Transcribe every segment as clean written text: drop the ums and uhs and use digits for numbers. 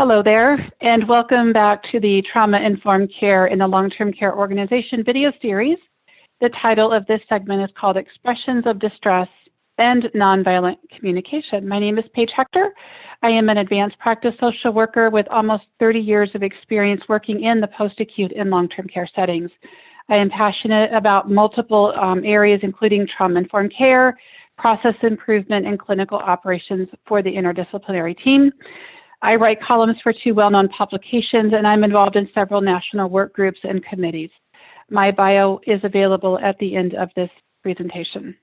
Hello there, and welcome back to the Trauma-Informed Care in the Long-Term Care Organization video series. The title of this segment is called Expressions of Distress and Nonviolent Communication. My name is Paige Hector. I am an advanced practice social worker with almost 30 years of experience working in the post-acute and long-term care settings. I am passionate about multiple areas, including trauma-informed care, process improvement, and clinical operations for the interdisciplinary team. I write columns for two well-known publications, and I'm involved in several national work groups and committees. My bio is available at the end of this presentation.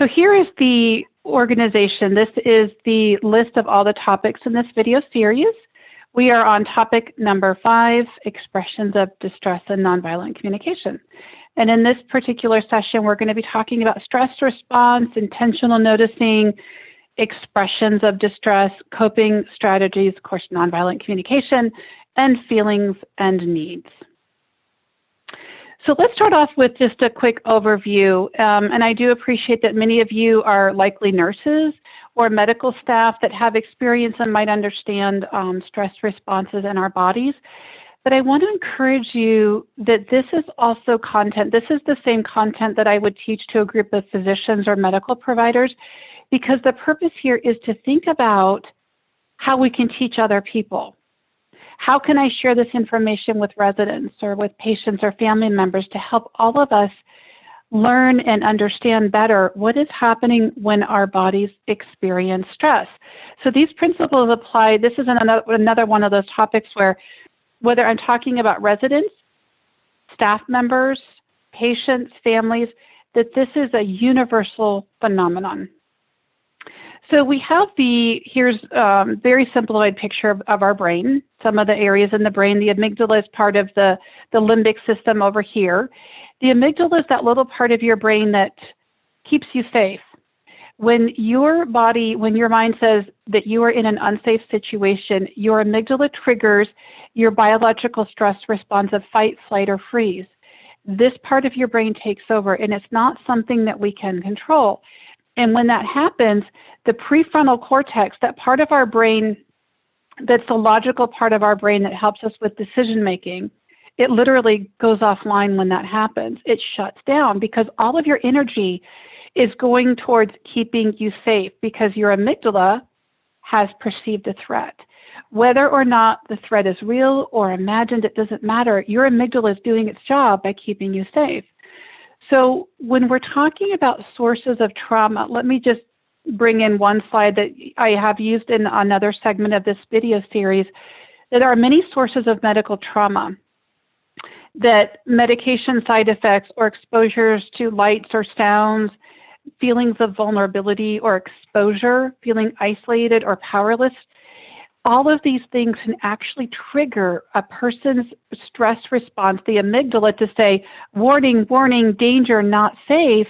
So here is the organization. This is the list of all the topics in this video series. We are on topic number 5, expressions of distress and nonviolent communication. And in this particular session, we're going to be talking about stress response, intentional noticing, expressions of distress, coping strategies, of course, nonviolent communication, and feelings and needs. So let's start off with just a quick overview. And I do appreciate that many of you are likely nurses or medical staff that have experience and might understand stress responses in our bodies. But I want to encourage you that this is also content. This is the same content that I would teach to a group of physicians or medical providers, because the purpose here is to think about how we can teach other people. How can I share this information with residents or with patients or family members to help all of us learn and understand better what is happening when our bodies experience stress? So these principles apply. This is another one of those topics where, whether I'm talking about residents, staff members, patients, families, that this is a universal phenomenon. So we have here's a very simplified picture of our brain, some of the areas in the brain. The amygdala is part of the limbic system over here. The amygdala is that little part of your brain that keeps you safe. When your mind says that you are in an unsafe situation, your amygdala triggers your biological stress response of fight, flight, or freeze. This part of your brain takes over, and it's not something that we can control. And when that happens, the prefrontal cortex, that part of our brain, that's the logical part of our brain that helps us with decision making, it literally goes offline when that happens. It shuts down because all of your energy is going towards keeping you safe because your amygdala has perceived a threat. Whether or not the threat is real or imagined, it doesn't matter. Your amygdala is doing its job by keeping you safe. So when we're talking about sources of trauma, let me just bring in one slide that I have used in another segment of this video series. There are many sources of medical trauma, that medication side effects or exposures to lights or sounds, feelings of vulnerability or exposure, feeling isolated or powerless. All of these things can actually trigger a person's stress response, the amygdala, to say, warning, warning, danger, not safe.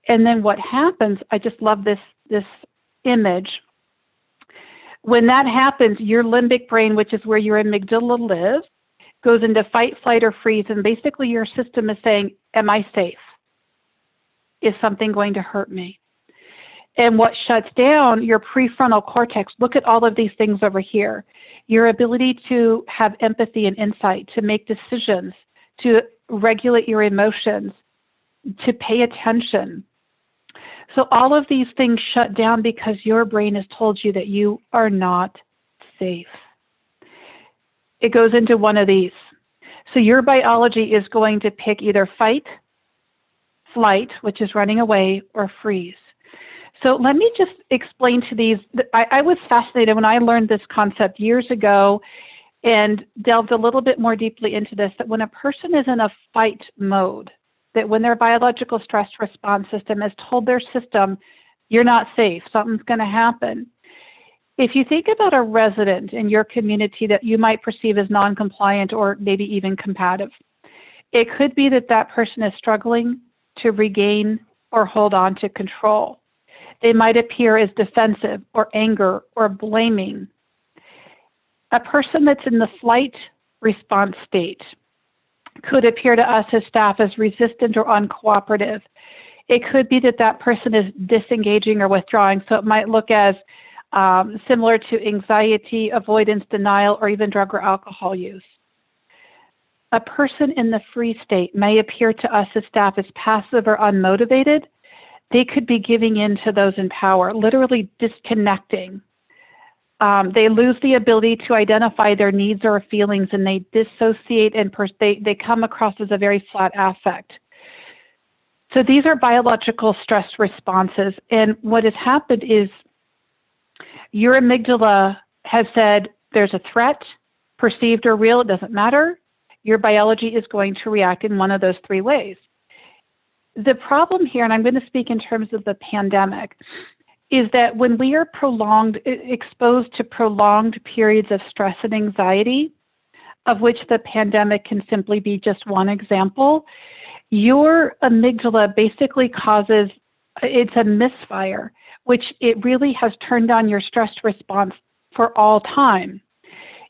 And then what happens, I just love this image. When that happens, your limbic brain, which is where your amygdala lives, goes into fight, flight, or freeze. And basically your system is saying, am I safe? Is something going to hurt me? And what shuts down your prefrontal cortex, look at all of these things over here. Your ability to have empathy and insight, to make decisions, to regulate your emotions, to pay attention. So all of these things shut down because your brain has told you that you are not safe. It goes into one of these. So your biology is going to pick either fight, flight, which is running away, or freeze. So let me just explain to these. I was fascinated when I learned this concept years ago and delved a little bit more deeply into this, that when a person is in a fight mode, that when their biological stress response system has told their system, you're not safe, something's going to happen. If you think about a resident in your community that you might perceive as non-compliant or maybe even combative, it could be that that person is struggling to regain or hold on to control. They might appear as defensive or anger or blaming. A person that's in the flight response state could appear to us as staff as resistant or uncooperative. It could be that that person is disengaging or withdrawing. So it might look as, similar to anxiety, avoidance, denial, or even drug or alcohol use. A person in the free state may appear to us as staff as passive or unmotivated. They could be giving in to those in power, literally disconnecting. They lose the ability to identify their needs or feelings, and they dissociate, and they come across as a very flat affect. So these are biological stress responses, and what has happened is your amygdala has said there's a threat, perceived or real, it doesn't matter. Your biology is going to react in one of those three ways. The problem here, and I'm going to speak in terms of the pandemic, is that when we are exposed to prolonged periods of stress and anxiety, of which the pandemic can simply be just one example, your amygdala basically causes, it's a misfire, which it really has turned on your stress response for all time.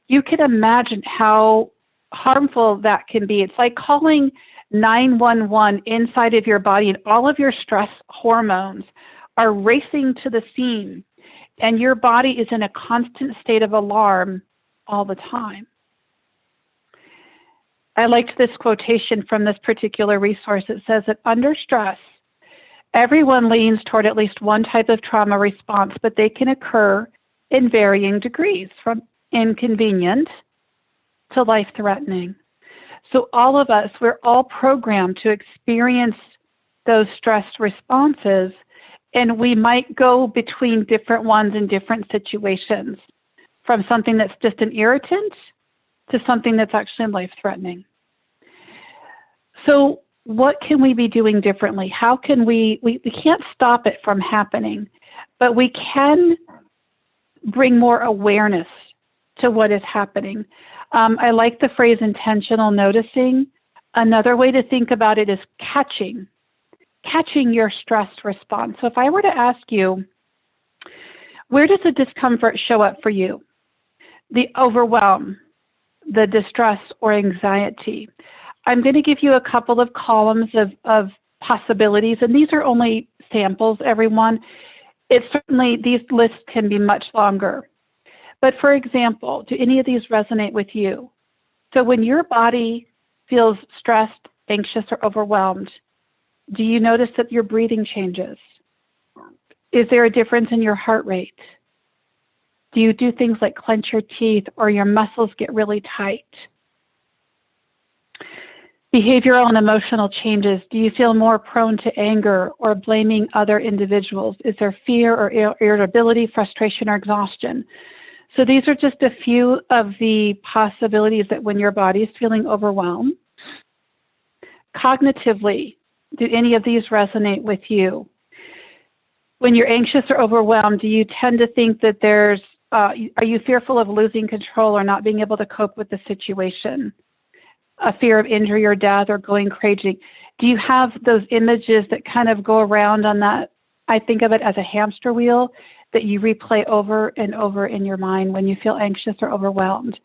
You can imagine how harmful that can be. It's like calling 911 inside of your body, and all of your stress hormones are racing to the scene, and your body is in a constant state of alarm all the time. I liked this quotation from this particular resource. It says that under stress, everyone leans toward at least one type of trauma response, but they can occur in varying degrees, from inconvenient to life-threatening. So all of us, we're all programmed to experience those stress responses, and we might go between different ones in different situations, from something that's just an irritant to something that's actually life-threatening. So what can we be doing differently? How can we can't stop it from happening, but we can bring more awareness to what is happening. I like the phrase intentional noticing. Another way to think about it is catching your stress response. So if I were to ask you, where does the discomfort show up for you? The overwhelm, the distress, or anxiety? I'm going to give you a couple of columns of possibilities, and these are only samples, everyone. These lists can be much longer. But for example, do any of these resonate with you? So when your body feels stressed, anxious, or overwhelmed, do you notice that your breathing changes? Is there a difference in your heart rate? Do you do things like clench your teeth, or your muscles get really tight? Behavioral and emotional changes. Do you feel more prone to anger or blaming other individuals? Is there fear or irritability, frustration, or exhaustion? So these are just a few of the possibilities that when your body is feeling overwhelmed. Cognitively, do any of these resonate with you? When you're anxious or overwhelmed, do you tend to think that are you fearful of losing control or not being able to cope with the situation? A fear of injury or death or going crazy? Do you have those images that kind of go around on that? I think of it as a hamster wheel that you replay over and over in your mind when you feel anxious or overwhelmed.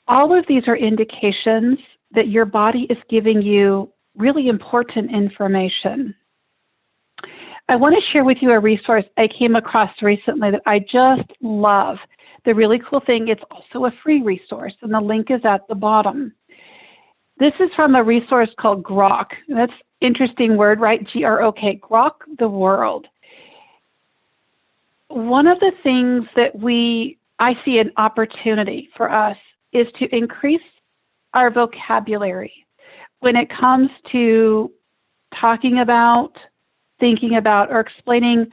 All of these are indications that your body is giving you really important information. I want to share with you a resource I came across recently that I just love. The really cool thing, it's also a free resource, and the link is at the bottom. This is from a resource called Grok. That's an interesting word, right? Grok, Grok the World. One of the things that I see an opportunity for us is to increase our vocabulary when it comes to talking about, thinking about, or explaining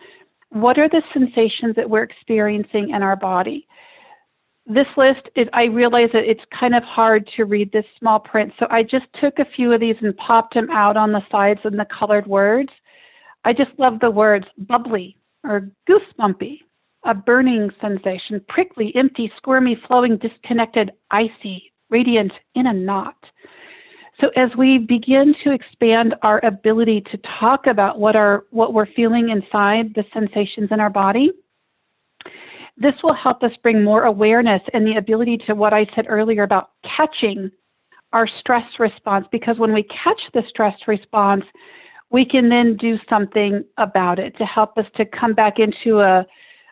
what are the sensations that we're experiencing in our body. This list, I realize that it's kind of hard to read this small print, so I just took a few of these and popped them out on the sides in the colored words. I just love the words bubbly or goosebumpy, a burning sensation, prickly, empty, squirmy, flowing, disconnected, icy, radiant, in a knot. So as we begin to expand our ability to talk about what we're feeling inside, the sensations in our body, this will help us bring more awareness and the ability to what I said earlier about catching our stress response, because when we catch the stress response, we can then do something about it to help us to come back into a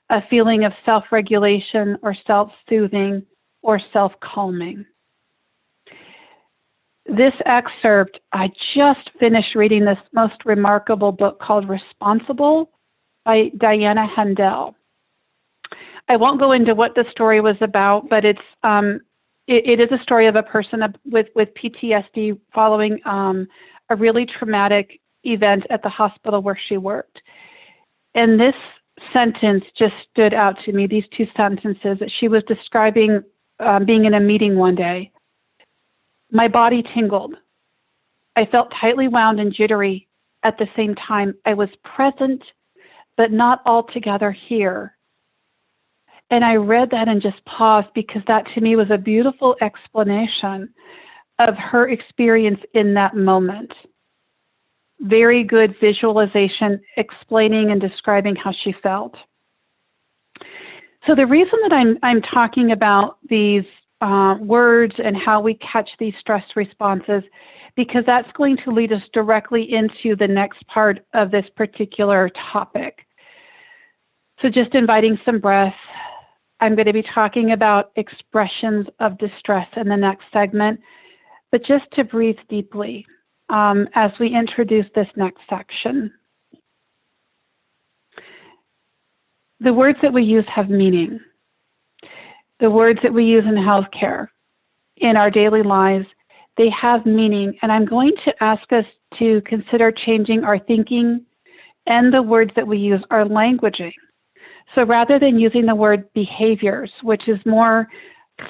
a feeling of self-regulation or self-soothing or self-calming. This excerpt, I just finished reading this most remarkable book called Responsible by Diana Handel. I won't go into what the story was about, but it is a story of a person with PTSD following a really traumatic event at the hospital where she worked. And this sentence just stood out to me, these two sentences that she was describing being in a meeting one day. My body tingled. I felt tightly wound and jittery at the same time. I was present, but not altogether here. And I read that and just paused because that to me was a beautiful explanation of her experience in that moment. Very good visualization explaining and describing how she felt. So the reason that I'm talking about these words and how we catch these stress responses, because that's going to lead us directly into the next part of this particular topic. So just inviting some breath. I'm going to be talking about expressions of distress in the next segment, but just to breathe deeply as we introduce this next section. The words that we use have meaning. The words that we use in healthcare, in our daily lives, they have meaning. And I'm going to ask us to consider changing our thinking and the words that we use, our languaging. So rather than using the word behaviors, which is more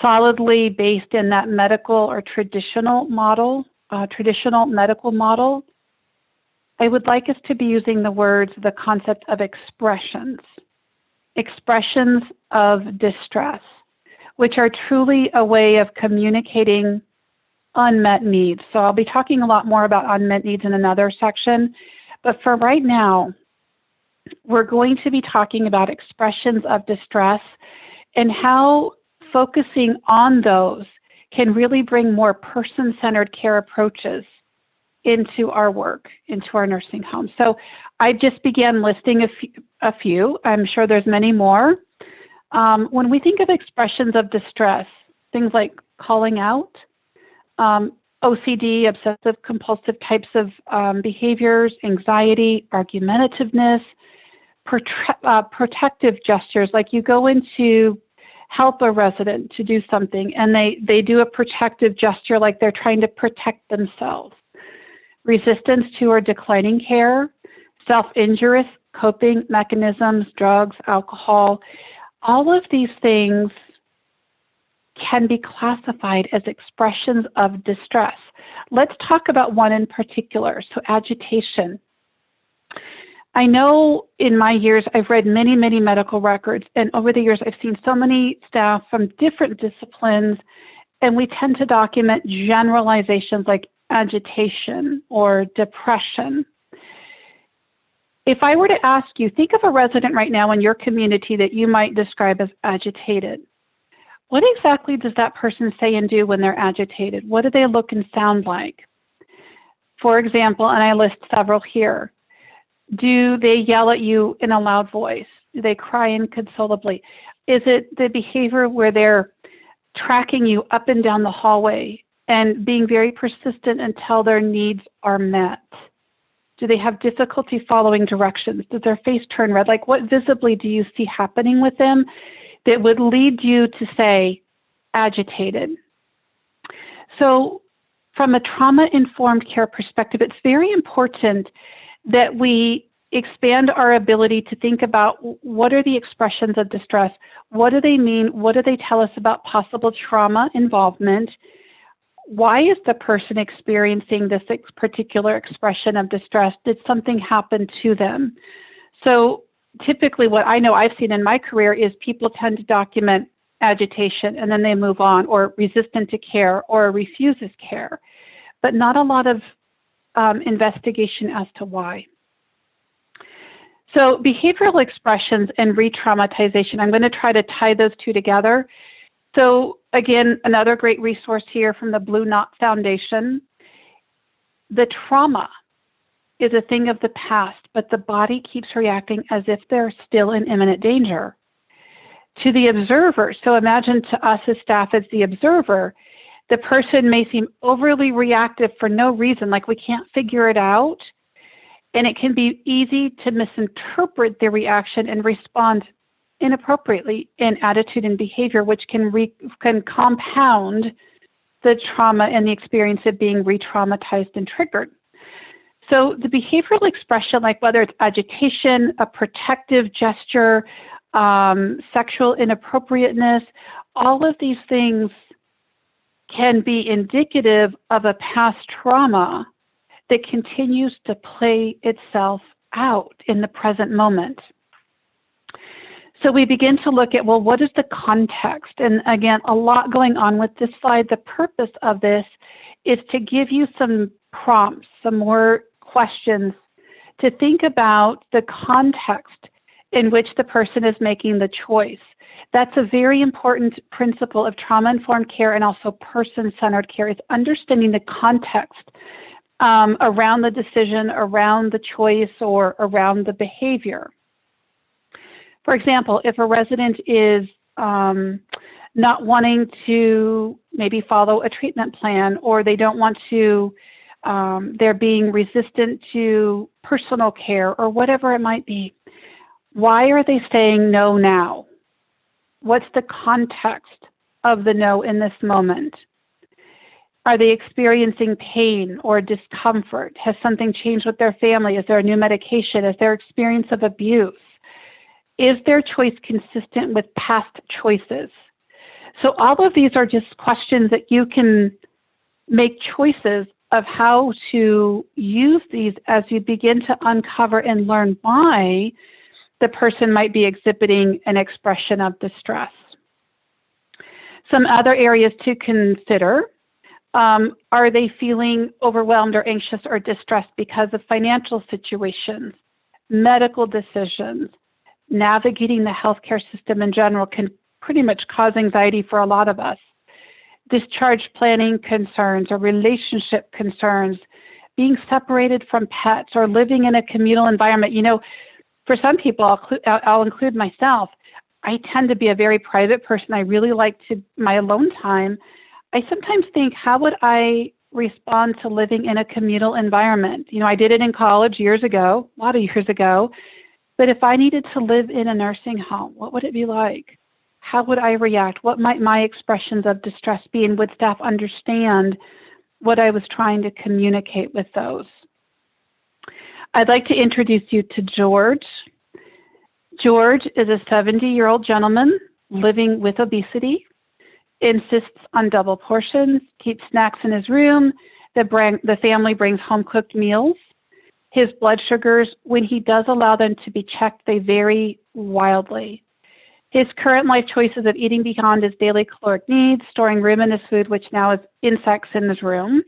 solidly based in that medical or traditional model, traditional medical model, I would like us to be using the concept of expressions of distress, which are truly a way of communicating unmet needs. So I'll be talking a lot more about unmet needs in another section, but for right now, we're going to be talking about expressions of distress and how focusing on those can really bring more person-centered care approaches into our work, into our nursing home. So I just began listing a few. I'm sure there's many more. When we think of expressions of distress, things like calling out, OCD, obsessive compulsive types of behaviors, anxiety, argumentativeness, protective gestures, like you go in to help a resident to do something and they do a protective gesture like they're trying to protect themselves. Resistance to or declining care, self-injurious coping mechanisms, drugs, alcohol, all of these things can be classified as expressions of distress. Let's talk about one in particular, so agitation. I know in my years, I've read many, many medical records, and over the years, I've seen so many staff from different disciplines, and we tend to document generalizations like agitation or depression. If I were to ask you, think of a resident right now in your community that you might describe as agitated. What exactly does that person say and do when they're agitated? What do they look and sound like? For example, and I list several here, do they yell at you in a loud voice? Do they cry inconsolably? Is it the behavior where they're tracking you up and down the hallway and being very persistent until their needs are met? Do they have difficulty following directions? Does their face turn red? Like, what visibly do you see happening with them that would lead you to say agitated? So from a trauma-informed care perspective, it's very important that we expand our ability to think about what are the expressions of distress, what do they mean, what do they tell us about possible trauma involvement, why is the person experiencing this particular expression of distress, did something happen to them? So typically what I know I've seen in my career is people tend to document agitation and then they move on, or resistant to care, or refuses care, but not a lot of investigation as to why. So behavioral expressions and re-traumatization, I'm going to try to tie those two together. So again, another great resource here from the Blue Knot Foundation. The trauma is a thing of the past, but the body keeps reacting as if they're still in imminent danger. To the observer, so imagine to us as staff as the observer, the person may seem overly reactive for no reason, like we can't figure it out. And it can be easy to misinterpret their reaction and respond inappropriately in attitude and behavior, which can compound the trauma and the experience of being re-traumatized and triggered. So the behavioral expression, like whether it's agitation, a protective gesture, sexual inappropriateness, all of these things can be indicative of a past trauma that continues to play itself out in the present moment. So we begin to look at, well, what is the context? And again, a lot going on with this slide. The purpose of this is to give you some prompts, some more questions to think about the context in which the person is making the choice. That's a very important principle of trauma-informed care and also person-centered care, is understanding the context around the decision, around the choice, or around the behavior. For example, if a resident is not wanting to maybe follow a treatment plan, or they don't want to, they're being resistant to personal care, or whatever it might be, why are they saying no now? What's the context of the no in this moment? Are they experiencing pain or discomfort? Has something changed with their family? Is there a new medication? Is there experience of abuse? Is their choice consistent with past choices? So all of these are just questions that you can make choices of how to use these as you begin to uncover and learn why the person might be exhibiting an expression of distress. Some other areas to consider. Are they feeling overwhelmed or anxious or distressed because of financial situations, medical decisions? Navigating the healthcare system in general can pretty much cause anxiety for a lot of us. Discharge planning concerns or relationship concerns, being separated from pets, or living in a communal environment. You know, for some people, I'll include myself, I tend to be a very private person. I really like my alone time. I sometimes think, how would I respond to living in a communal environment? You know, I did it in college years ago, a lot of years ago. But if I needed to live in a nursing home, what would it be like? How would I react? What might my expressions of distress be? And would staff understand what I was trying to communicate with those? I'd like to introduce you to George. George is a 70-year-old gentleman living with obesity, insists on double portions, keeps snacks in his room. The family brings home-cooked meals. His blood sugars, when he does allow them to be checked, they vary wildly. His current life choices of eating beyond his daily caloric needs, storing room in his food, which now is insects in his room,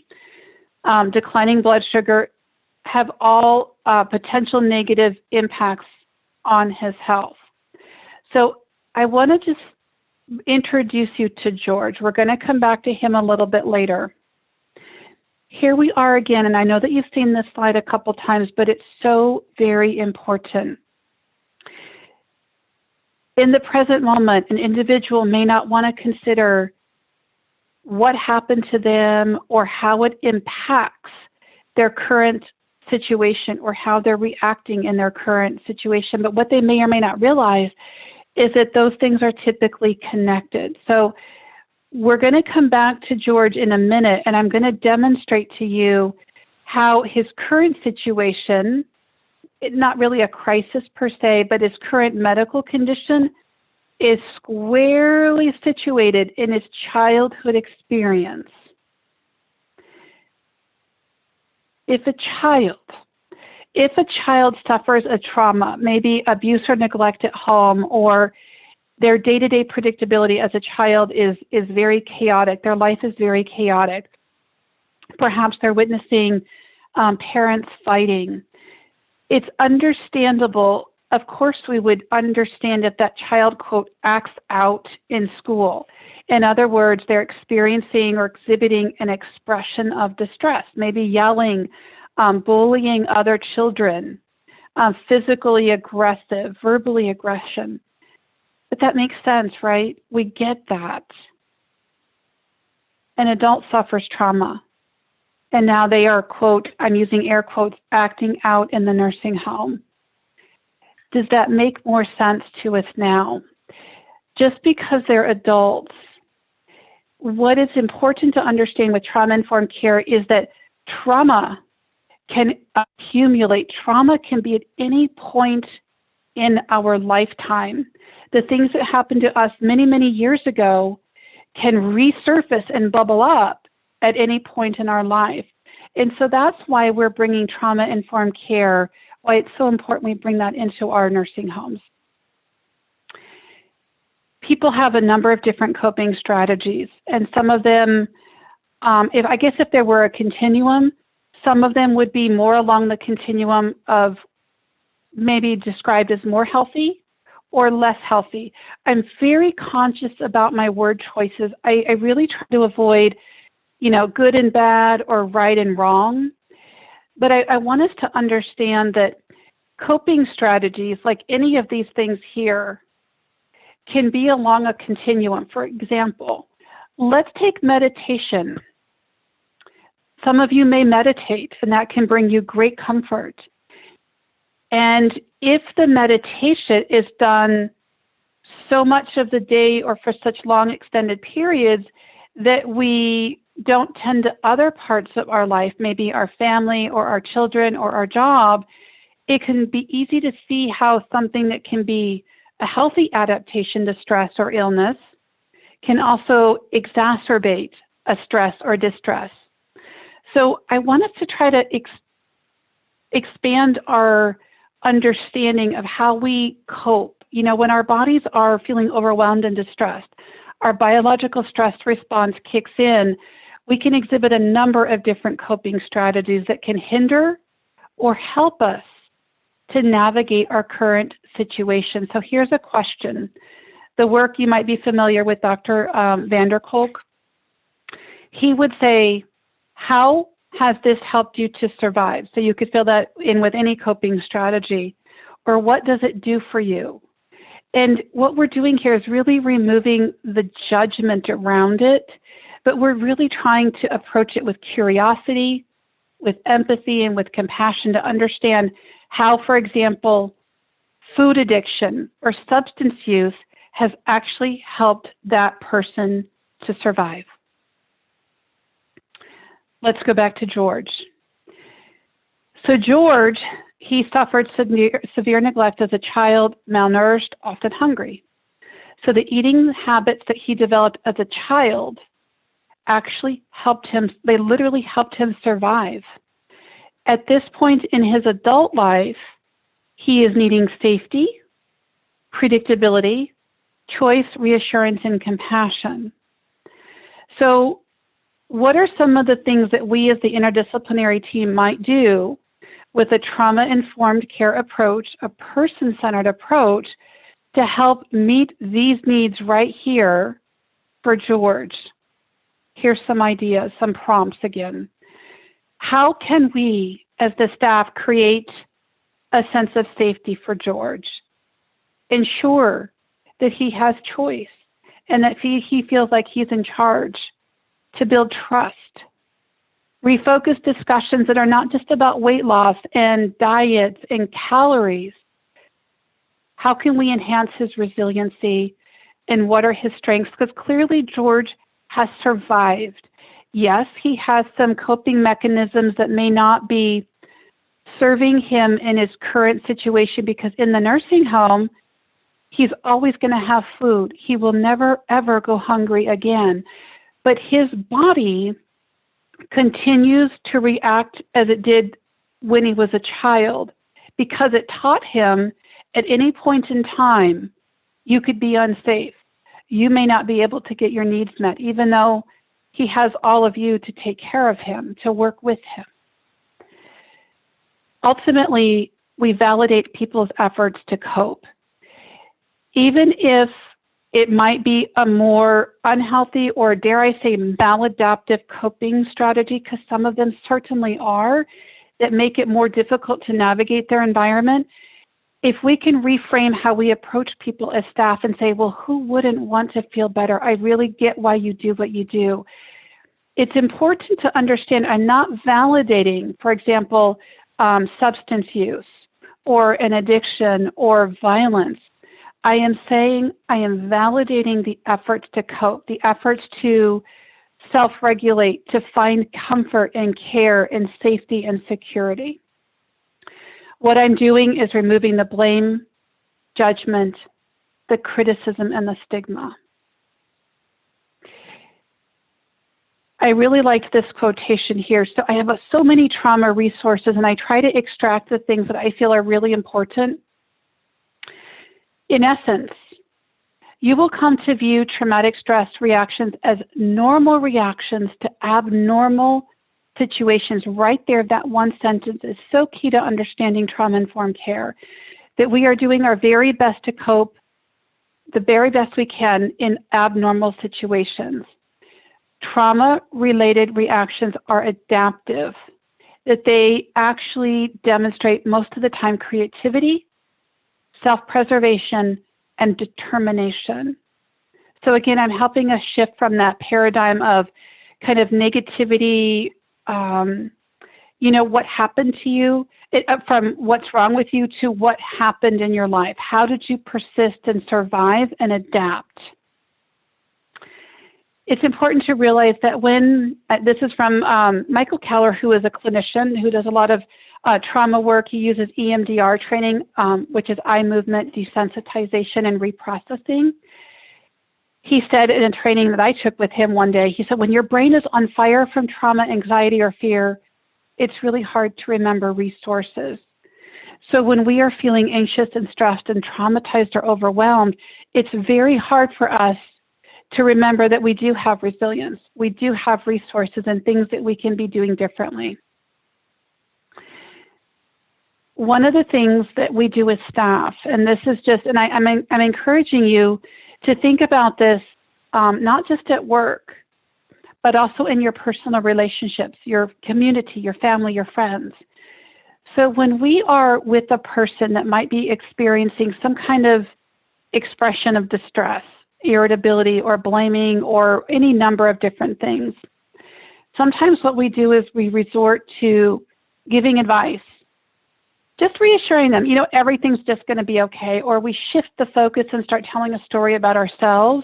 declining blood sugar, have all potential negative impacts on his health. So I want to just introduce you to George. We're going to come back to him a little bit later. Here we are again, and I know that you've seen this slide a couple times, but it's so very important. In the present moment, an individual may not want to consider what happened to them or how it impacts their current situation or how they're reacting in their current situation. But what they may or may not realize is that those things are typically connected. So we're going to come back to George in a minute, and I'm going to demonstrate to you how his current situation, not really a crisis per se, but his current medical condition is squarely situated in his childhood experience. If a child suffers a trauma, maybe abuse or neglect at home, or their day-to-day predictability as a child is very chaotic, their life is very chaotic. Perhaps they're witnessing parents fighting. It's understandable. Of course, we would understand if that child, quote, acts out in school. In other words, they're experiencing or exhibiting an expression of distress, maybe yelling, bullying other children, physically aggressive, verbally aggression. But that makes sense, right? We get that. An adult suffers trauma, and now they are, quote, I'm using air quotes, acting out in the nursing home. Does that make more sense to us now? Just because they're adults, what is important to understand with trauma-informed care is that trauma can accumulate. Trauma can be at any point in our lifetime. The things that happened to us many, many years ago can resurface and bubble up at any point in our life. And so that's why we're bringing trauma-informed care, why it's so important we bring that into our nursing homes. People have a number of different coping strategies, and some of them, if there were a continuum, some of them would be more along the continuum of maybe described as more healthy or less healthy. I'm very conscious about my word choices. I really try to avoid, good and bad or right and wrong. But I want us to understand that coping strategies, like any of these things here, can be along a continuum. For example, let's take meditation. Some of you may meditate, and that can bring you great comfort. And if the meditation is done so much of the day or for such long extended periods that we don't tend to other parts of our life, maybe our family or our children or our job, it can be easy to see how something that can be a healthy adaptation to stress or illness can also exacerbate a stress or distress. So I want us to try to expand our understanding of how we cope. When our bodies are feeling overwhelmed and distressed, our biological stress response kicks in. We can exhibit a number of different coping strategies that can hinder or help us to navigate our current situation. So here's a question. The work, you might be familiar with Dr. van der Kolk. He would say, how has this helped you to survive? So you could fill that in with any coping strategy. Or what does it do for you? And what we're doing here is really removing the judgment around it, but we're really trying to approach it with curiosity, with empathy, and with compassion to understand how, for example, food addiction or substance use has actually helped that person to survive. Let's go back to George. So George, he suffered severe neglect as a child, malnourished, often hungry. So the eating habits that he developed as a child actually helped him, they literally helped him survive. At this point in his adult life, he is needing safety, predictability, choice, reassurance, and compassion. So what are some of the things that we as the interdisciplinary team might do with a trauma-informed care approach, a person-centered approach, to help meet these needs right here for George? Here's some ideas, some prompts again. How can we, as the staff, create a sense of safety for George? Ensure that he has choice and that he feels like he's in charge, to build trust. Refocus discussions that are not just about weight loss and diets and calories. How can we enhance his resiliency, and what are his strengths? Because clearly George has survived. Yes, he has some coping mechanisms that may not be serving him in his current situation, because in the nursing home, he's always going to have food. He will never, ever go hungry again. But his body continues to react as it did when he was a child, because it taught him at any point in time, you could be unsafe. You may not be able to get your needs met, even though he has all of you to take care of him, to work with him. Ultimately, we validate people's efforts to cope. Even if it might be a more unhealthy or, dare I say, maladaptive coping strategy, because some of them certainly are, that make it more difficult to navigate their environment. if we can reframe how we approach people as staff and say, well, who wouldn't want to feel better? I really get why you do what you do. It's important to understand I'm not validating, for example, substance use or an addiction or violence. I am saying I am validating the efforts to cope, the efforts to self-regulate, to find comfort and care and safety and security. What I'm doing is removing the blame, judgment, the criticism, and the stigma. I really liked this quotation here. So I have so many trauma resources, and I try to extract the things that I feel are really important. In essence, you will come to view traumatic stress reactions as normal reactions to abnormal situations. Right there, that one sentence is so key to understanding trauma-informed care, that we are doing our very best to cope the very best we can in abnormal situations. Trauma-related reactions are adaptive, that they actually demonstrate most of the time creativity, self-preservation, and determination. So again, I'm helping us shift from that paradigm of kind of negativity, what happened to you, from what's wrong with you to what happened in your life. How did you persist and survive and adapt? It's important to realize that this is from Michael Keller, who is a clinician who does a lot of trauma work. He uses EMDR training, which is eye movement desensitization and reprocessing. He said in a training that I took with him one day, he said, when your brain is on fire from trauma, anxiety, or fear, it's really hard to remember resources. So when we are feeling anxious and stressed and traumatized or overwhelmed, it's very hard for us to remember that we do have resilience. We do have resources and things that we can be doing differently. One of the things that we do as staff, and this is just, and I'm encouraging you to think about this, not just at work, but also in your personal relationships, your community, your family, your friends. So when we are with a person that might be experiencing some kind of expression of distress, irritability, or blaming, or any number of different things, sometimes what we do is we resort to giving advice, just reassuring them, everything's just going to be okay, or we shift the focus and start telling a story about ourselves.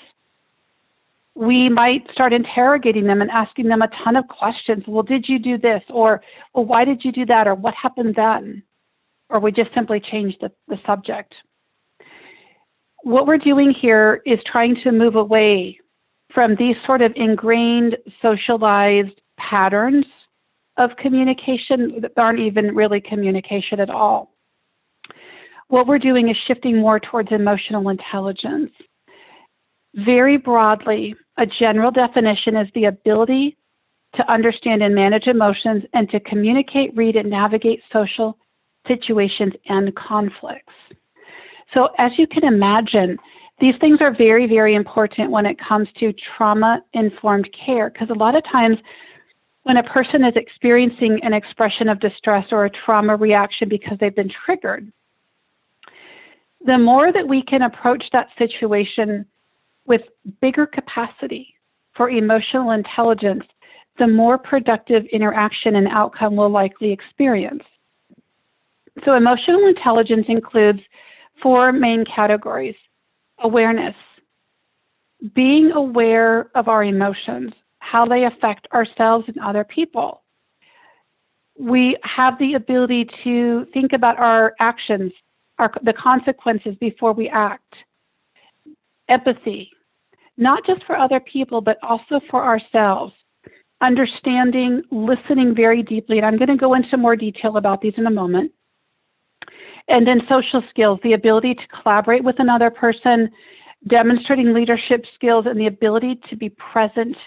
We might start interrogating them and asking them a ton of questions. Well, did you do this? Or, well, why did you do that? Or what happened then? Or we just simply change the subject. What we're doing here is trying to move away from these sort of ingrained, socialized patterns of communication that aren't even really communication at all. What we're doing is shifting more towards emotional intelligence. Very broadly, a general definition is the ability to understand and manage emotions and to communicate, read, and navigate social situations and conflicts. So as you can imagine, these things are very, very important when it comes to trauma-informed care, because a lot of times when a person is experiencing an expression of distress or a trauma reaction because they've been triggered, the more that we can approach that situation with bigger capacity for emotional intelligence, the more productive interaction and outcome we'll likely experience. So emotional intelligence includes 4 main categories: awareness, being aware of our emotions, how they affect ourselves and other people. We have the ability to think about our actions, the consequences before we act. Empathy, not just for other people, but also for ourselves. Understanding, listening very deeply, and I'm going to go into more detail about these in a moment. And then social skills, the ability to collaborate with another person, demonstrating leadership skills, and the ability to be present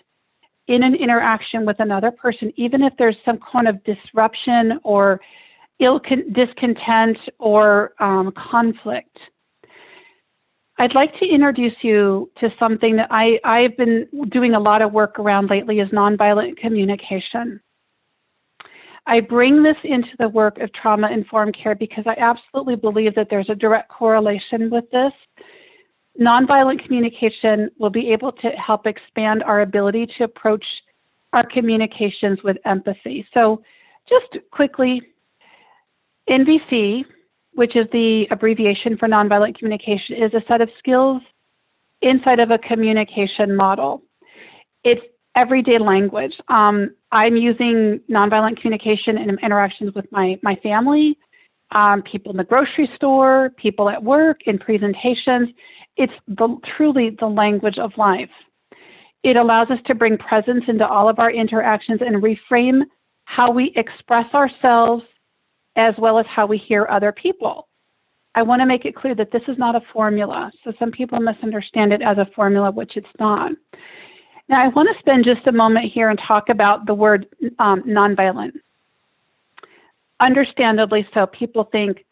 in an interaction with another person, even if there's some kind of disruption or discontent or conflict. I'd like to introduce you to something that I've been doing a lot of work around lately, is nonviolent communication. I bring this into the work of trauma-informed care because I absolutely believe that there's a direct correlation with this. Nonviolent communication will be able to help expand our ability to approach our communications with empathy. So just quickly, NVC, which is the abbreviation for nonviolent communication, is a set of skills inside of a communication model. It's everyday language. I'm using nonviolent communication in interactions with my family, people in the grocery store, people at work, in presentations. It's truly the language of life. It allows us to bring presence into all of our interactions and reframe how we express ourselves as well as how we hear other people. I want to make it clear that this is not a formula. So some people misunderstand it as a formula, which it's not. Now, I want to spend just a moment here and talk about the word nonviolent. Understandably so, people think,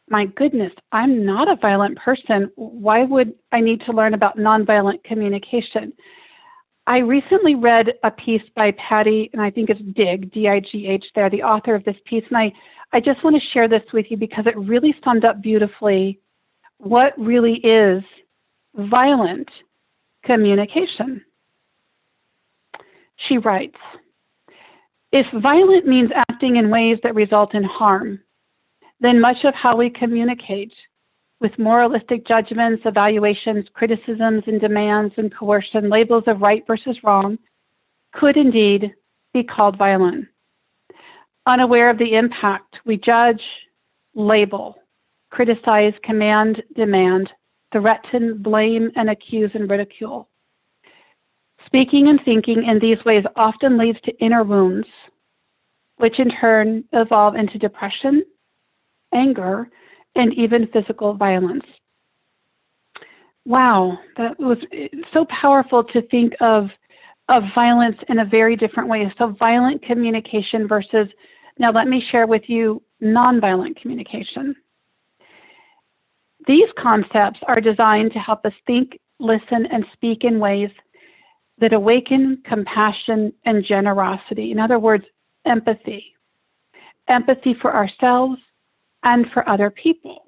my goodness, I'm not a violent person. Why would I need to learn about nonviolent communication? I recently read a piece by Patty, and I think it's Digg, D-I-G-H there, the author of this piece, and I just want to share this with you because it really summed up beautifully what really is violent communication. She writes, if violent means acting in ways that result in harm, then much of how we communicate with moralistic judgments, evaluations, criticisms, and demands and coercion, labels of right versus wrong, could indeed be called violent. Unaware of the impact, we judge, label, criticize, command, demand, threaten, blame, and accuse and ridicule. Speaking and thinking in these ways often leads to inner wounds, which in turn evolve into depression, anger, and even physical violence. Wow, that was so powerful to think of violence in a very different way. So violent communication versus, now let me share with you, nonviolent communication. These concepts are designed to help us think, listen, and speak in ways that awaken compassion and generosity. In other words, empathy. Empathy for ourselves and for other people.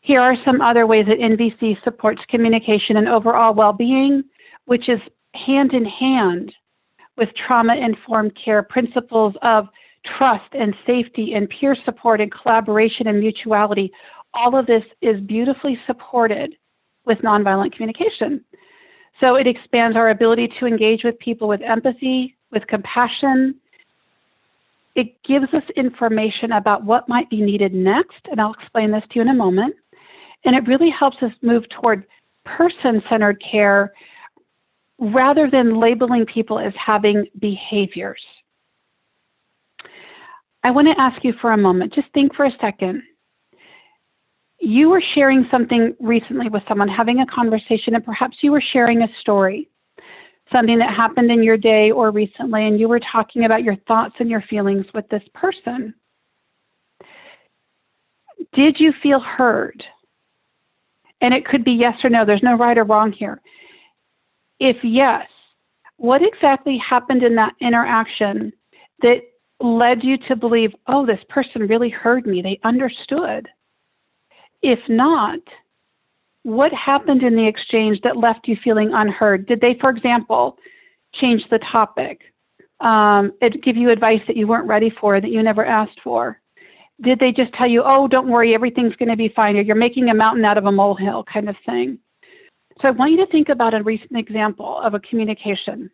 Here are some other ways that NVC supports communication and overall well-being, which is hand in hand with trauma-informed care principles of trust and safety and peer support and collaboration and mutuality. All of this is beautifully supported with nonviolent communication. So it expands our ability to engage with people with empathy, with compassion. It gives us information about what might be needed next, and I'll explain this to you in a moment. And it really helps us move toward person-centered care rather than labeling people as having behaviors. I want to ask you for a moment, just think for a second. You were sharing something recently with someone, having a conversation, and perhaps you were sharing a story, something that happened in your day or recently, and you were talking about your thoughts and your feelings with this person. Did you feel heard? And it could be yes or no. There's no right or wrong here. If yes, what exactly happened in that interaction that led you to believe, oh, this person really heard me, they understood? If not, what happened in the exchange that left you feeling unheard? Did they, for example, change the topic, give you advice that you weren't ready for, that you never asked for? Did they just tell you, oh, don't worry, everything's going to be fine, or you're making a mountain out of a molehill kind of thing? So I want you to think about a recent example of a communication.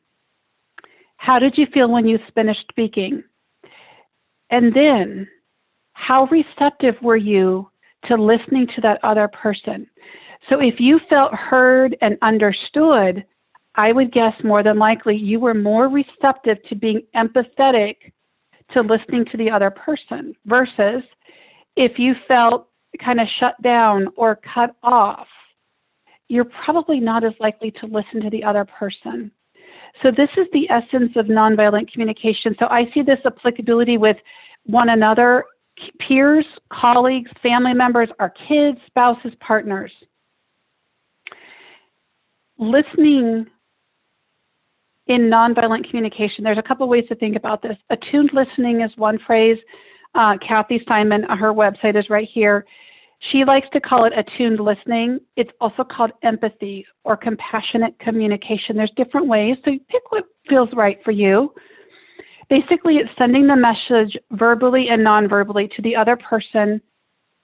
How did you feel when you finished speaking? And then, how receptive were you to listening to that other person? So if you felt heard and understood, I would guess more than likely you were more receptive to being empathetic to listening to the other person, versus if you felt kind of shut down or cut off, you're probably not as likely to listen to the other person. So this is the essence of nonviolent communication. So I see this applicability with one another, peers, colleagues, family members, our kids, spouses, partners. Listening in nonviolent communication, there's a couple ways to think about this. Attuned listening is one phrase. Kathy Simon, her website is right here. She likes to call it attuned listening. It's also called empathy or compassionate communication. There's different ways, so pick what feels right for you. Basically, it's sending the message verbally and non-verbally to the other person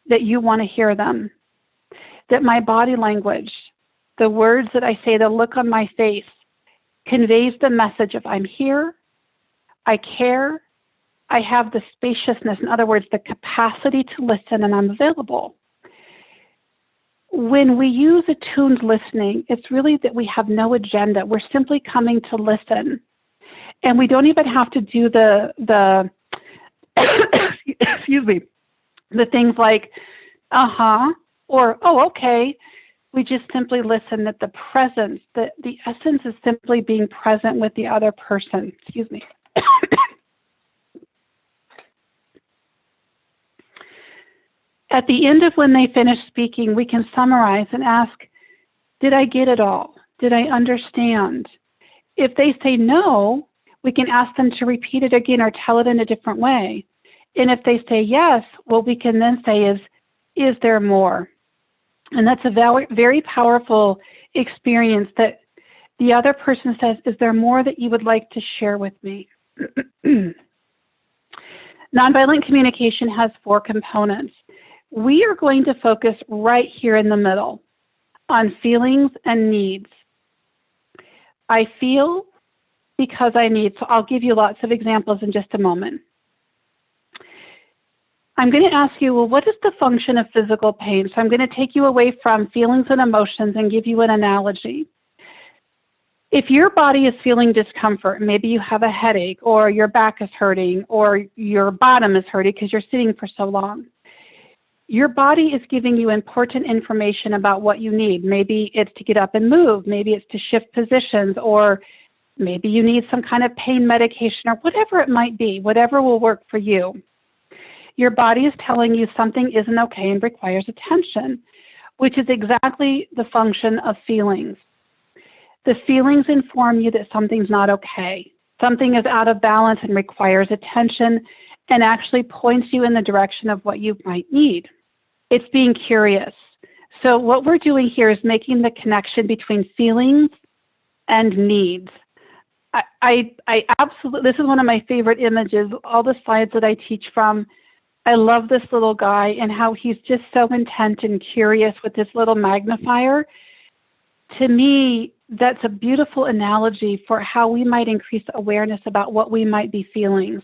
that you want to hear them. That my body language, the words that I say, the look on my face, conveys the message of I'm here, I care, I have the spaciousness, in other words, the capacity to listen, and I'm available. When we use attuned listening, it's really that we have no agenda. We're simply coming to listen. And we don't even have to do the excuse me, the things like, or, oh, okay. We just simply listen, that the presence, the essence is simply being present with the other person. Excuse me. At the end of when they finish speaking, we can summarize and ask, did I get it all? Did I understand? If they say no, we can ask them to repeat it again or tell it in a different way. And if they say yes, what we can then say is there more? And that's a very powerful experience, that the other person says, is there more that you would like to share with me? Nonviolent communication has 4 components. We are going to focus right here in the middle on feelings and needs. I feel because I need. So I'll give you lots of examples in just a moment. I'm going to ask you, well, what is the function of physical pain? So I'm going to take you away from feelings and emotions and give you an analogy. If your body is feeling discomfort, maybe you have a headache, or your back is hurting, or your bottom is hurting because you're sitting for so long, your body is giving you important information about what you need. Maybe it's to get up and move. Maybe it's to shift positions, or maybe you need some kind of pain medication, or whatever it might be, whatever will work for you. Your body is telling you something isn't okay and requires attention, which is exactly the function of feelings. The feelings inform you that something's not okay. Something is out of balance and requires attention, and actually points you in the direction of what you might need. It's being curious. So what we're doing here is making the connection between feelings and needs. I absolutely, this is one of my favorite images, all the slides that I teach from. I love this little guy and how he's just so intent and curious with this little magnifier. To me, that's a beautiful analogy for how we might increase awareness about what we might be feeling.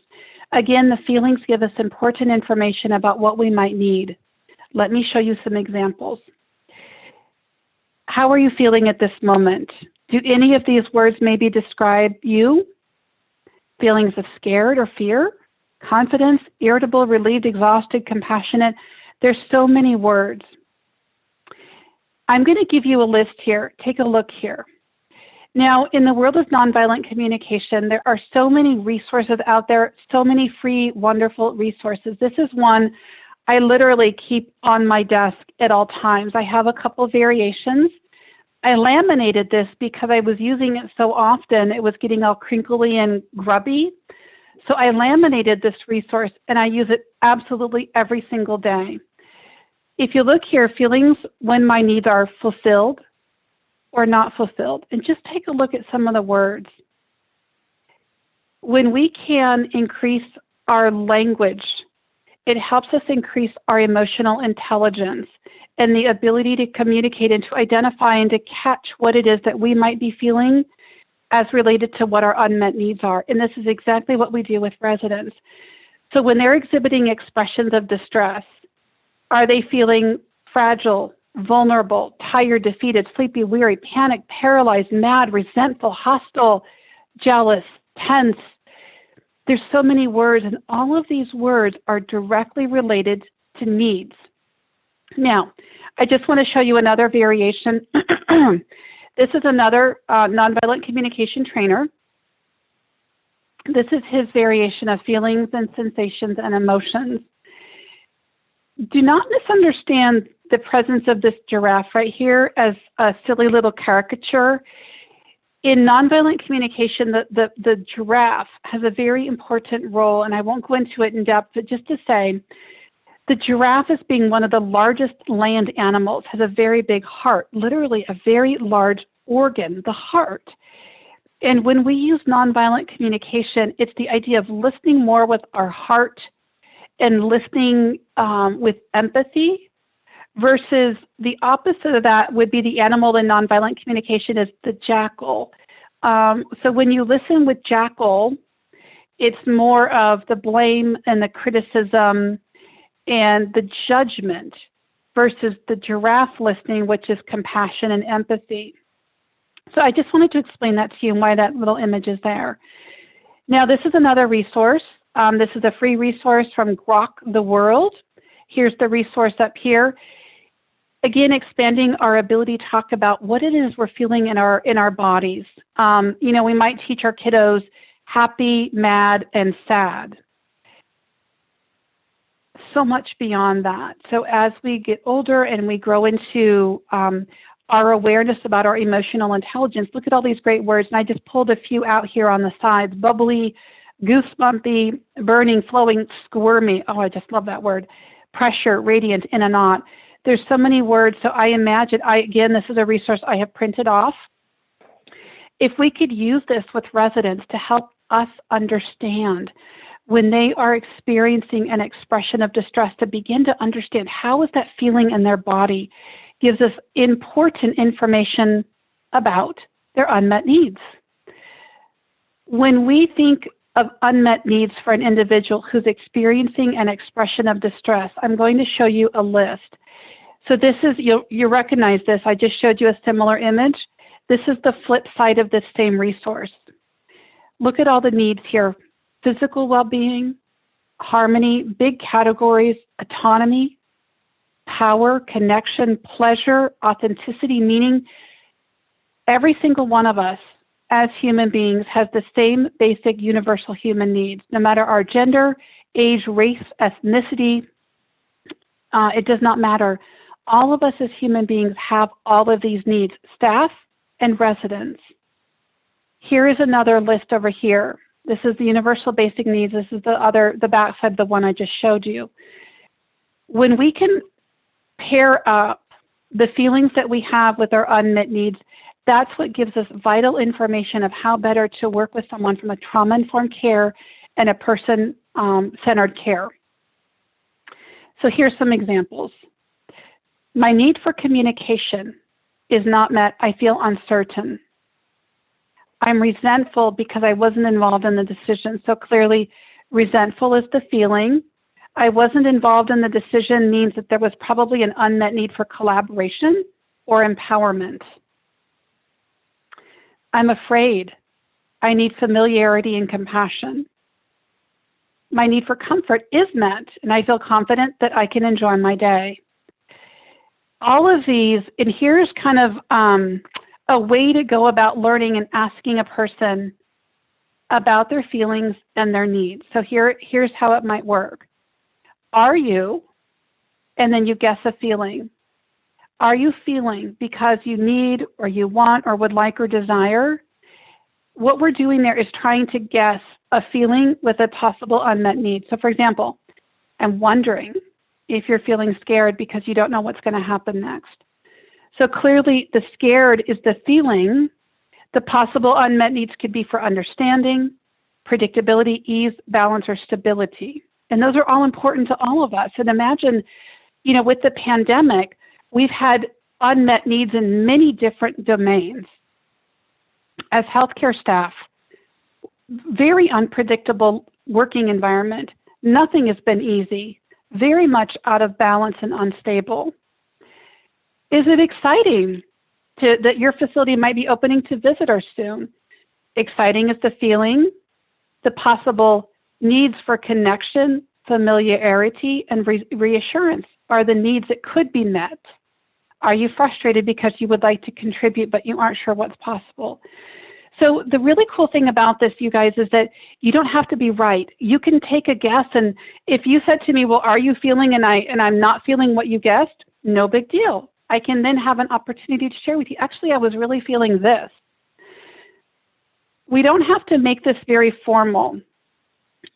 Again, the feelings give us important information about what we might need. Let me show you some examples. How are you feeling at this moment? Do any of these words maybe describe you? Feelings of scared or fear? Confidence, irritable, relieved, exhausted, compassionate. There's so many words. I'm going to give you a list here. Take a look here. Now, in the world of nonviolent communication, there are so many resources out there, so many free, wonderful resources. This is one I literally keep on my desk at all times. I have a couple variations. I laminated this because I was using it so often, it was getting all crinkly and grubby. So I laminated this resource, and I use it absolutely every single day. If you look here, feelings when my needs are fulfilled or not fulfilled, and just take a look at some of the words. When we can increase our language, it helps us increase our emotional intelligence and the ability to communicate and to identify and to catch what it is that we might be feeling as related to what our unmet needs are. And this is exactly what we do with residents. So when they're exhibiting expressions of distress, are they feeling fragile, vulnerable, tired, defeated, sleepy, weary, panicked, paralyzed, mad, resentful, hostile, jealous, tense? There's so many words, and all of these words are directly related to needs. Now, I just want to show you another variation. This is another nonviolent communication trainer. This is his variation of feelings and sensations and emotions. Do not misunderstand the presence of this giraffe right here as a silly little caricature. In nonviolent communication, the giraffe has a very important role, and I won't go into it in depth, but just to say, the giraffe, as being one of the largest land animals, has a very big heart, literally a very large organ, the heart. And when we use nonviolent communication, it's the idea of listening more with our heart and listening with empathy, versus the opposite of that would be the animal in nonviolent communication is the jackal. So when you listen with jackal, it's more of the blame and the criticism and the judgment, versus the giraffe listening, which is compassion and empathy. So I just wanted to explain that to you and why that little image is there. Now, this is another resource. This is a free resource from Grok the World. Here's the resource up here. Again, expanding our ability to talk about what it is we're feeling in our bodies. You know, we might teach our kiddos happy, mad, and sad. So much beyond that. So as we get older and we grow into our awareness about our emotional intelligence, look at all these great words. And I just pulled a few out here on the sides. Bubbly, goosebumpy, burning, flowing, squirmy. Oh, I just love that word. Pressure, radiant, in and out. There's so many words. So I imagine, again, this is a resource I have printed off. If we could use this with residents to help us understand when they are experiencing an expression of distress, to begin to understand how is that feeling in their body, gives us important information about their unmet needs. When we think of unmet needs for an individual who's experiencing an expression of distress, I'm going to show you a list. So this is, you recognize this, I just showed you a similar image. This is the flip side of this same resource. Look at all the needs here. Physical well-being, harmony, big categories, autonomy, power, connection, pleasure, authenticity, meaning. Every single one of us as human beings has the same basic universal human needs, no matter our gender, age, race, ethnicity. It does not matter. All of us as human beings have all of these needs, staff and residents. Here is another list over here. This is the universal basic needs. This is the back side, the one I just showed you. When we can pair up the feelings that we have with our unmet needs, that's what gives us vital information of how better to work with someone from a trauma-informed care and a person-centered care. So here's some examples. My need for communication is not met. I feel uncertain. I'm resentful because I wasn't involved in the decision. So clearly, resentful is the feeling. I wasn't involved in the decision means that there was probably an unmet need for collaboration or empowerment. I'm afraid. I need familiarity and compassion. My need for comfort is met, and I feel confident that I can enjoy my day. All of these, and here's kind of a way to go about learning and asking a person about their feelings and their needs. So here's how it might work. Are you, and then you guess a feeling. Are you feeling because you need or you want or would like or desire? What we're doing there is trying to guess a feeling with a possible unmet need. So for example, I'm wondering if you're feeling scared because you don't know what's going to happen next. So clearly the scared is the feeling. The possible unmet needs could be for understanding, predictability, ease, balance, or stability. And those are all important to all of us. And imagine, you know, with the pandemic, we've had unmet needs in many different domains. As healthcare staff, very unpredictable working environment. Nothing has been easy, very much out of balance and unstable. Is it exciting that your facility might be opening to visitors soon? Exciting is the feeling. The possible needs for connection, familiarity, and reassurance are the needs that could be met. Are you frustrated because you would like to contribute, but you aren't sure what's possible? So the really cool thing about this, you guys, is that you don't have to be right. You can take a guess, and if you said to me, well, are you feeling, and I'm not feeling what you guessed, no big deal. I can then have an opportunity to share with you, actually, I was really feeling this. We don't have to make this very formal.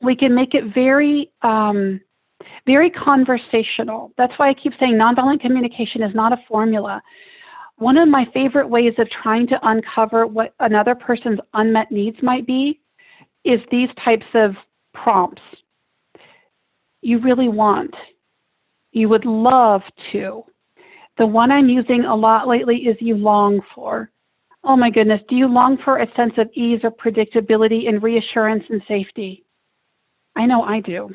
We can make it very, very conversational. That's why I keep saying nonviolent communication is not a formula. One of my favorite ways of trying to uncover what another person's unmet needs might be is these types of prompts. You really want. You would love to. The one I'm using a lot lately is you long for. Oh my goodness, do you long for a sense of ease or predictability and reassurance and safety? I know I do.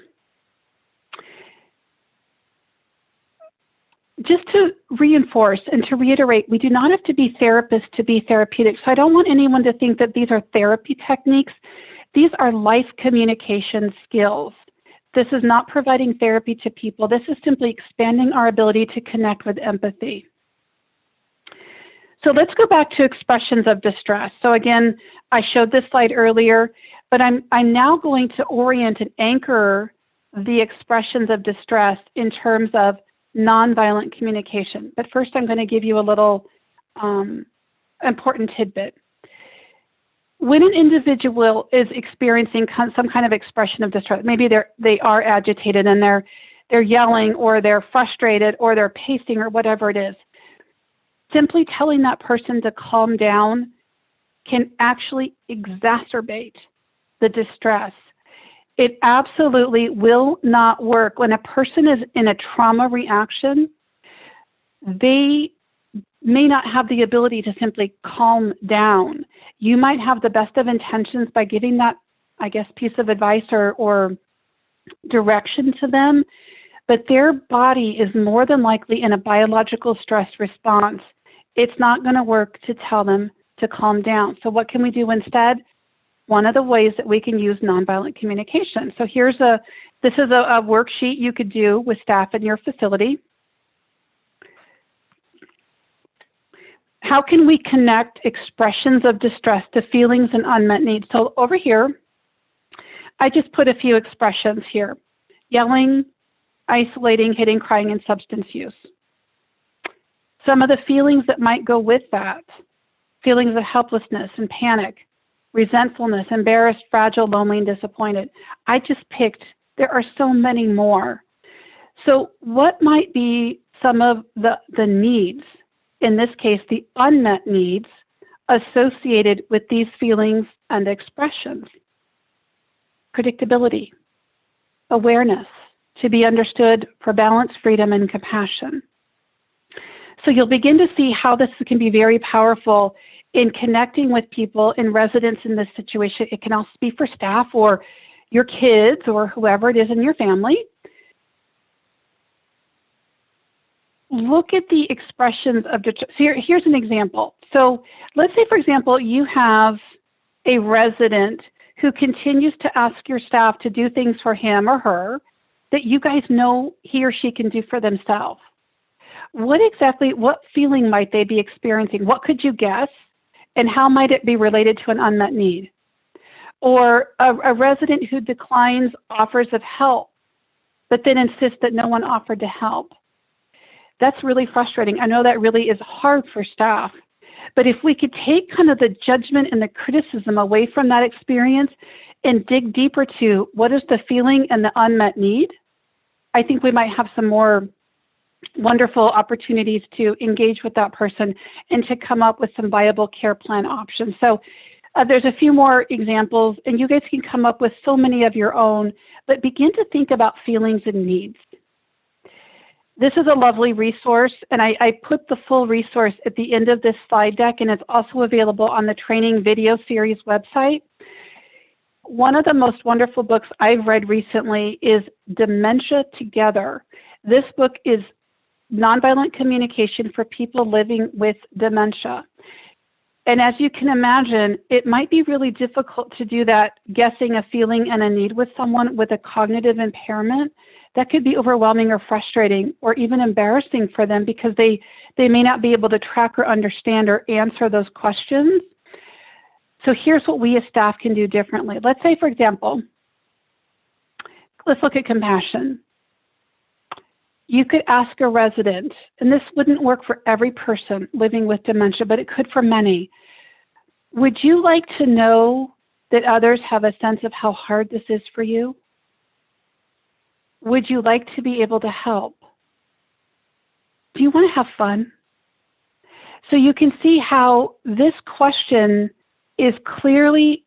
Just to reinforce and to reiterate, we do not have to be therapists to be therapeutic. So I don't want anyone to think that these are therapy techniques. These are life communication skills. This is not providing therapy to people. This is simply expanding our ability to connect with empathy. So let's go back to expressions of distress. So again, I showed this slide earlier, but I'm now going to orient and anchor the expressions of distress in terms of nonviolent communication. But first, I'm going to give you a little important tidbit. When an individual is experiencing some kind of expression of distress, maybe they are agitated and they're yelling or they're frustrated or they're pacing or whatever it is, simply telling that person to calm down can actually exacerbate the distress. It absolutely will not work. When a person is in a trauma reaction, they may not have the ability to simply calm down. You might have the best of intentions by giving that, I guess, piece of advice or direction to them, but their body is more than likely in a biological stress response. It's not going to work to tell them to calm down. So what can we do instead? One of the ways that we can use nonviolent communication. So this is a worksheet you could do with staff in your facility. How can we connect expressions of distress to feelings and unmet needs? So over here, I just put a few expressions here. Yelling, isolating, hitting, crying, and substance use. Some of the feelings that might go with that, feelings of helplessness and panic, resentfulness, embarrassed, fragile, lonely, and disappointed. I just picked, there are so many more. So what might be some of the needs, in this case, the unmet needs associated with these feelings and expressions? Predictability, awareness, to be understood for balance, freedom, and compassion. So you'll begin to see how this can be very powerful in connecting with people in residence in this situation. It can also be for staff or your kids or whoever it is in your family. Look at the expressions of distress. So here's an example. So let's say, for example, you have a resident who continues to ask your staff to do things for him or her that you guys know he or she can do for themselves. What feeling might they be experiencing? What could you guess? And how might it be related to an unmet need? Or a resident who declines offers of help, but then insists that no one offered to help. That's really frustrating. I know that really is hard for staff. But if we could take kind of the judgment and the criticism away from that experience and dig deeper to what is the feeling and the unmet need, I think we might have some more wonderful opportunities to engage with that person and to come up with some viable care plan options. So there's a few more examples, and you guys can come up with so many of your own, but begin to think about feelings and needs. This is a lovely resource, and I put the full resource at the end of this slide deck, and it's also available on the training video series website. One of the most wonderful books I've read recently is Dementia Together. This book is nonviolent communication for people living with dementia. And as you can imagine, it might be really difficult to do that, guessing a feeling and a need with someone with a cognitive impairment. That could be overwhelming or frustrating or even embarrassing for them because they may not be able to track or understand or answer those questions. So here's what we as staff can do differently. Let's say, for example, let's look at compassion. You could ask a resident, and this wouldn't work for every person living with dementia, but it could for many. Would you like to know that others have a sense of how hard this is for you? Would you like to be able to help? Do you want to have fun? So you can see how this question is clearly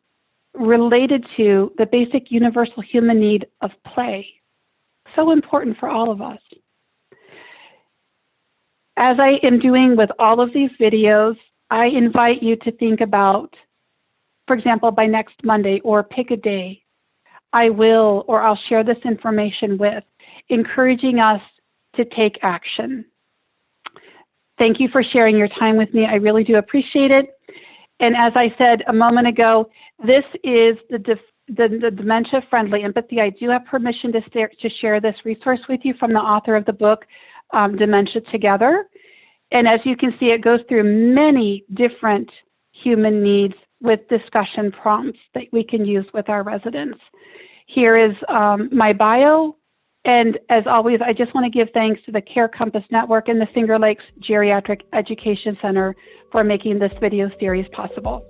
related to the basic universal human need of play. So important for all of us. As I am doing with all of these videos, I invite you to think about, for example, by next Monday, or pick a day, I'll share this information with, encouraging us to take action. Thank you for sharing your time with me. I really do appreciate it. And as I said a moment ago, this is the dementia-friendly empathy. I do have permission to share this resource with you from the author of the book, Dementia Together. And as you can see, it goes through many different human needs with discussion prompts that we can use with our residents. Here is my bio. And as always, I just want to give thanks to the Care Compass Network and the Finger Lakes Geriatric Education Center for making this video series possible.